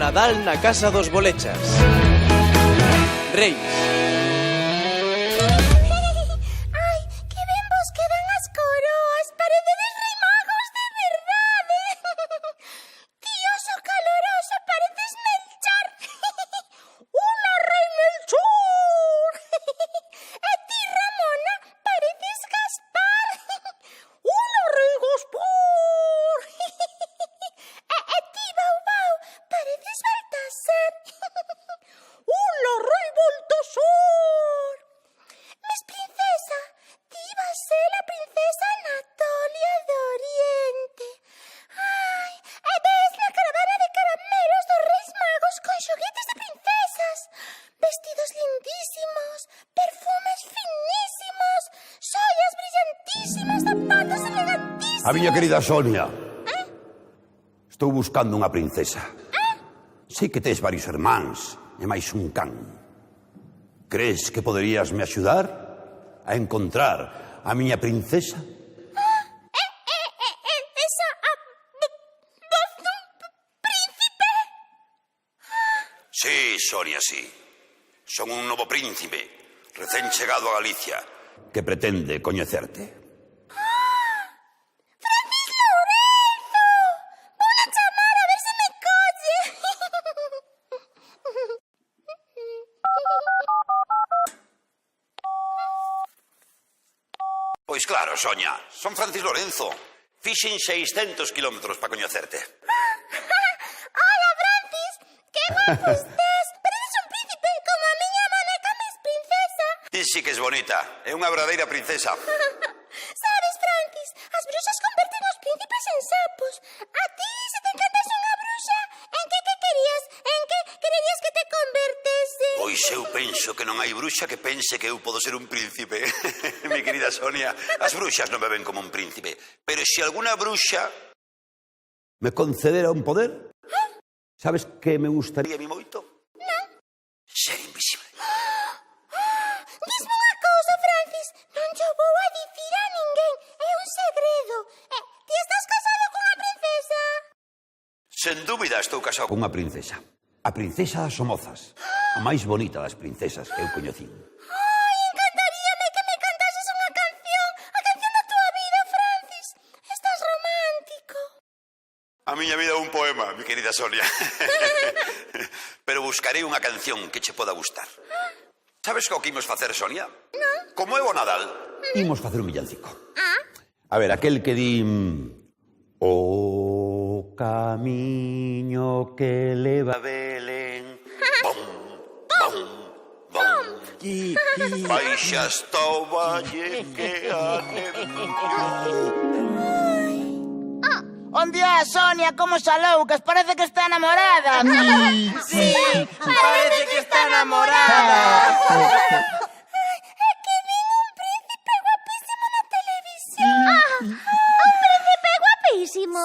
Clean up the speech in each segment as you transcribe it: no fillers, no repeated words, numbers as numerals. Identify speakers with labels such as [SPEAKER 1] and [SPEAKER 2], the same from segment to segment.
[SPEAKER 1] Nadal na casa dos bolechas. Reis.
[SPEAKER 2] Ai, que ben vos quedan as coroas. Parecedes rei magos de verdade. Tioso caloroso, pareces Melchor. Una rei Melchor. E ti, Ramona, pareces Gaspar. Una rei Gaspar. E ti, Baubau, pareces Baltasar. Una rei Baltasar. Mes princesa, ti vas ser a princesa Anatolia de Oriente. Ai, e ves na caravana de caramelos dos Reis Magos con xoguetes de princesas, vestidos lindísimos, perfumes finísimos, xoias brillantísimas, zapatos elegantísimos.
[SPEAKER 3] A miña querida Sonia. Estou buscando unha princesa. Sei que tes varios irmáns e máis un can. Crees que poderías me axudar a encontrar a miña princesa?
[SPEAKER 2] Esa voz dun príncipe.
[SPEAKER 3] Sí, Sonia, sí. Son un novo príncipe, recén chegado a Galicia, que pretende coñecerte.
[SPEAKER 2] Francis Lourenzo! Vou a chamar a ver se me colle.
[SPEAKER 3] Pois claro, Sonia, son Francis Lorenzo. Fixen 600 kilómetros para coñecerte.
[SPEAKER 2] Hola, Francis! Que guapo estás! Pareces un príncipe como a miña boneca Miss Princesa.
[SPEAKER 3] Ti sí que es bonita, é unha verdadeira princesa.
[SPEAKER 2] Sabes, Francis, as bruxas converten os príncipes en sapos. A ti, se te encantas unha bruxa, en que querías? En que quererías que te convertese?
[SPEAKER 3] Pois eu penso que non hai bruxa que pense que eu podo ser un príncipe. Mi querida Sonia, as bruxas non me ven como un príncipe. Pero se alguna bruxa me concedera un poder, sabes que me gustaría a mí moito?
[SPEAKER 2] Non.
[SPEAKER 3] Ser invisible.
[SPEAKER 2] Disme unha cousa, Francis, non cho vou a dicir a ninguén, é un segredo. Ti estás casado cunha princesa?
[SPEAKER 3] Sen dúbida estou casado con unha princesa. A princesa das Somozas. A máis bonita das princesas que eu coñecín.
[SPEAKER 2] Ai, encantaríame que me cantases unha canción, a canción da túa vida, Francis. Estás romántico.
[SPEAKER 3] A miña vida é un poema, mi querida Sonia. Pero buscarei unha canción que che poda gustar. Sabes o que imos facer, Sonia? Non. Como é o Nadal, imos facer un villancico. A ver, aquel que di... O camiño que leva a Belén. Bom, bom, bom. Baixa hasta o valle que a
[SPEAKER 4] Onde a Sonia, como xa loucas, parece que está enamorada.
[SPEAKER 5] Sí, parece que está enamorada.
[SPEAKER 2] É que vin un príncipe guapísimo na televisión. Un príncipe guapísimo.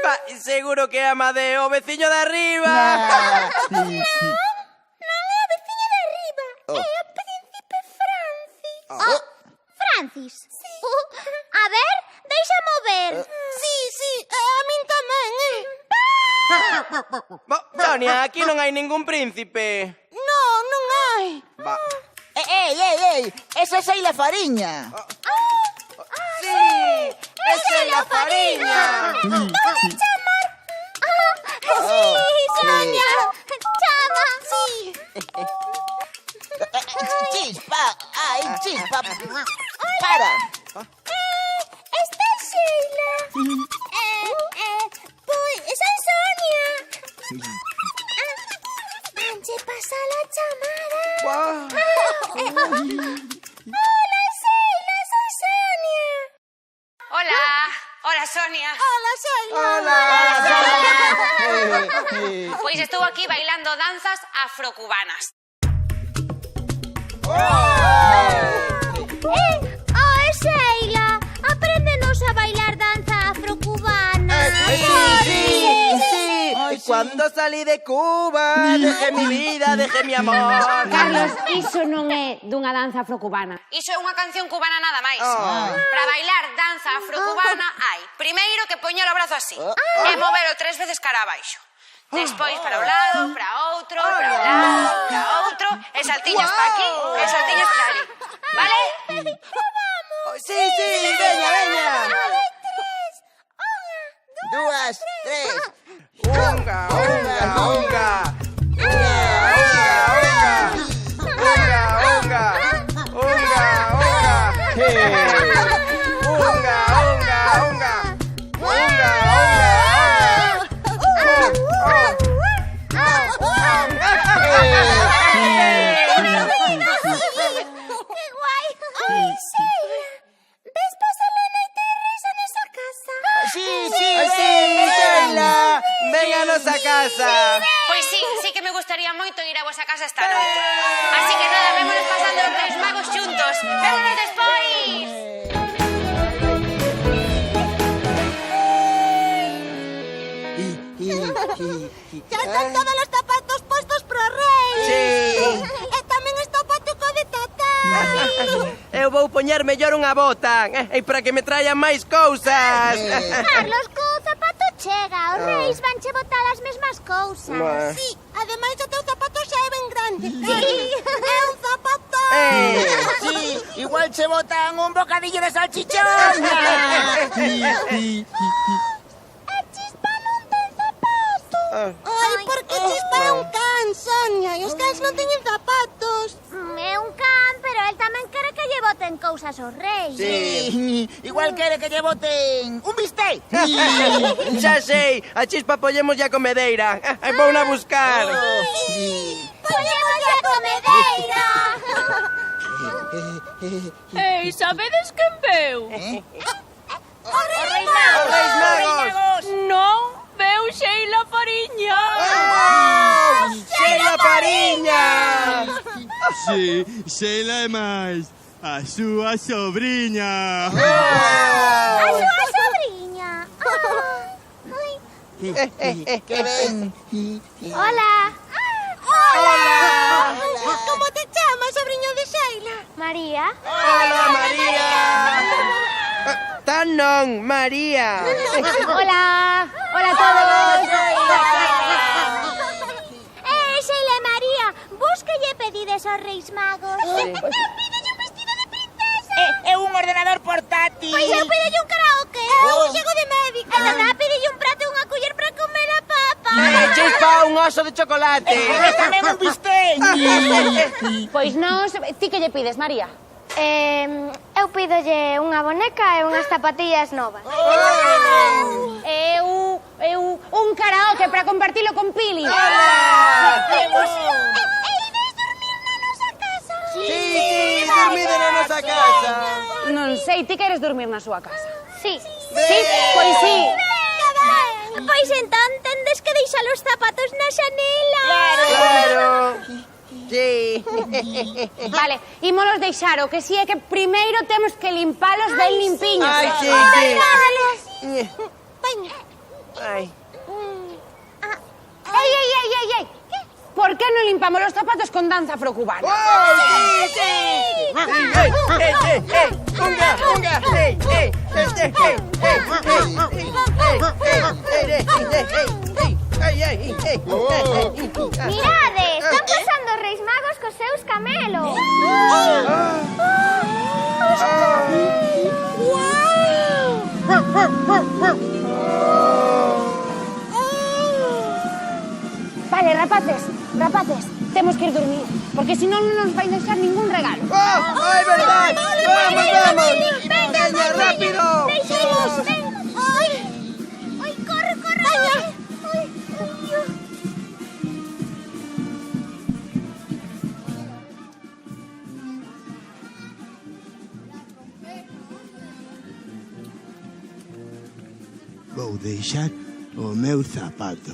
[SPEAKER 5] Va, seguro que é Amadeo, o veciño de arriba.
[SPEAKER 2] Non é o veciño de arriba, é o príncipe Francis. Francis? Sí. A ver, déixamo ver. Sí, a min tamén.
[SPEAKER 5] Sonia, aquí non hai ningún príncipe.
[SPEAKER 2] Non hai.
[SPEAKER 5] Va.
[SPEAKER 4] Ei, esa é Sheila Fariña.
[SPEAKER 5] Sí, esa é a Fariña.
[SPEAKER 2] Vou chamar. Sí, Sonia. Chama. Sí.
[SPEAKER 4] Chispa, chispa. Para.
[SPEAKER 2] Esta é Sheila. Pois, esa é Sonia. Vanche pasar a chamada. Hola, Sheila, soy Sonia.
[SPEAKER 6] Hola, Sonia.
[SPEAKER 2] Hola, Sheila.
[SPEAKER 6] Pois estou aquí bailando danzas afrocubanas.
[SPEAKER 2] Sheila, apréndenos a bailar danza afrocubana.
[SPEAKER 5] Sí. Cuando salí de Cuba, dejé mi vida, dejé mi amor.
[SPEAKER 7] Carlos, iso non é dunha danza afrocubana.
[SPEAKER 6] Iso é unha canción cubana nada máis. Para bailar danza afrocubana hai primeiro que poñer o brazo así e movelo 3 veces cara abaixo. Despois para un lado, para outro, para un lado, para outro, e saltiños pa aquí, e saltiños para ali. Vale?
[SPEAKER 5] Sí, veña, veña.
[SPEAKER 4] Dúas, tres.
[SPEAKER 5] Unga, unga, unga. Unga, unga. Unga, unga. Hey. Unga, unga, unga. Unga,
[SPEAKER 2] ¡Qué guay! ¡Ay, Sheila! ¿Ves pasar la noite de risa nesa casa?
[SPEAKER 4] Sí,
[SPEAKER 5] Sheila, vénganos a casa.
[SPEAKER 6] Pois sí que me gustaría moito ir a vosa casa esta noite. Así que nada, vémonos pasando os Reis Magos xuntos. Vémonos despois!
[SPEAKER 2] Ya están todos los zapatos puestos pro rei.
[SPEAKER 5] Sí.
[SPEAKER 2] E tamén está o patuco de tatá.
[SPEAKER 5] Eu vou poñer mellor unha bota, para que me traian máis cousas.
[SPEAKER 2] Carlos, co zapato chega. Os reis van che botar as mesmas cousas. Sí, ademais o teu zapato xa é ben grande. Sí, é un zapato.
[SPEAKER 4] Sí, igual se botan un bocadillo de salchichón.
[SPEAKER 2] Chispa non ten zapato. Ai, porque Chispa é un can, Sonia. E os cans non teñen zapatos. É un can, pero el tamén quere que lle boten cousas aos reis.
[SPEAKER 4] Sí, igual quere que lle boten un bistec.
[SPEAKER 5] Xa sei, a Chispa pollemos ya comedeira. Vou na buscar.
[SPEAKER 2] Poñemos a comedeira.
[SPEAKER 8] Ei, sabedes quen veu?
[SPEAKER 2] Os reis
[SPEAKER 5] Os Reis Magos.
[SPEAKER 8] Non, veu Sheila Fariña.
[SPEAKER 5] Sheila Fariña.
[SPEAKER 9] Sí, Sheila é máis a súa sobriña.
[SPEAKER 2] A súa sobriña. Ai.
[SPEAKER 4] Que ben.
[SPEAKER 2] Hola. Hola. Como te chamas, sobriño de Sheila? María.
[SPEAKER 5] Hola, María. Tan non, María.
[SPEAKER 2] Hola. Hola a todos. Sheila e María, vos que lle pedides aos Reis Magos? Eu pídelle un vestido de princesa.
[SPEAKER 4] É un ordenador portátil.
[SPEAKER 2] Pois eu pídelle un karaoke. Un xogo de médica. E Dadá pídelle un prato e unha culler para comer a papa.
[SPEAKER 5] Chispa, un oso de chocolate.
[SPEAKER 4] Tamén un bistec.
[SPEAKER 7] Pois nós, ti que lle pides, María?
[SPEAKER 2] Eu pídolle unha boneca e unhas zapatillas novas.
[SPEAKER 7] Eu un karaoke para compartilo con Pili.
[SPEAKER 5] Sí, dormide na nosa casa.
[SPEAKER 7] Non sei, ti queres dormir na súa casa?
[SPEAKER 2] Sí.
[SPEAKER 7] Sí, pois sí.
[SPEAKER 2] Pois entón tendes que deixar os zapatos na xanela.
[SPEAKER 5] Claro. Sí.
[SPEAKER 7] Vale, ímonos deixar, o que si é que primeiro temos que limpalos ben limpiños.
[SPEAKER 5] Ai, sí. Ai.
[SPEAKER 7] Ei. Por que non limpamos os zapatos con danza afrocubana?
[SPEAKER 5] Sí. Unga.
[SPEAKER 2] Mirade, están pasando os Reis Magos cos seus camelos.
[SPEAKER 7] Vale, rapaces, temos que ir dormir, porque senón non nos vai deixar ningún regalo.
[SPEAKER 5] Ai, verdade. Vamos. Veña, rápido.
[SPEAKER 2] Deixemos, ven. Ai, corre. Ai.
[SPEAKER 9] Vou deixar o meu zapato.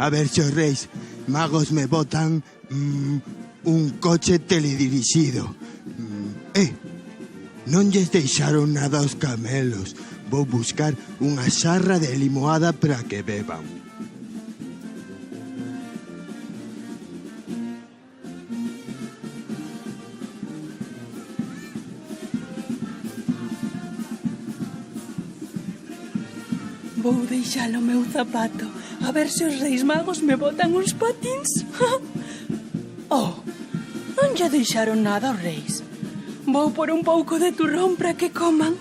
[SPEAKER 9] A ver se os Reis Magos me botan un coche teledirixido. Non lles deixaron nada aos camelos. Vou buscar unha xarra de limoada para que beban.
[SPEAKER 10] Vou deixar o meu zapato, a ver se os reis magos me botan uns patins. Oh, non lle deixaron nada aos reis. Vou por un pouco de turrón para que coman.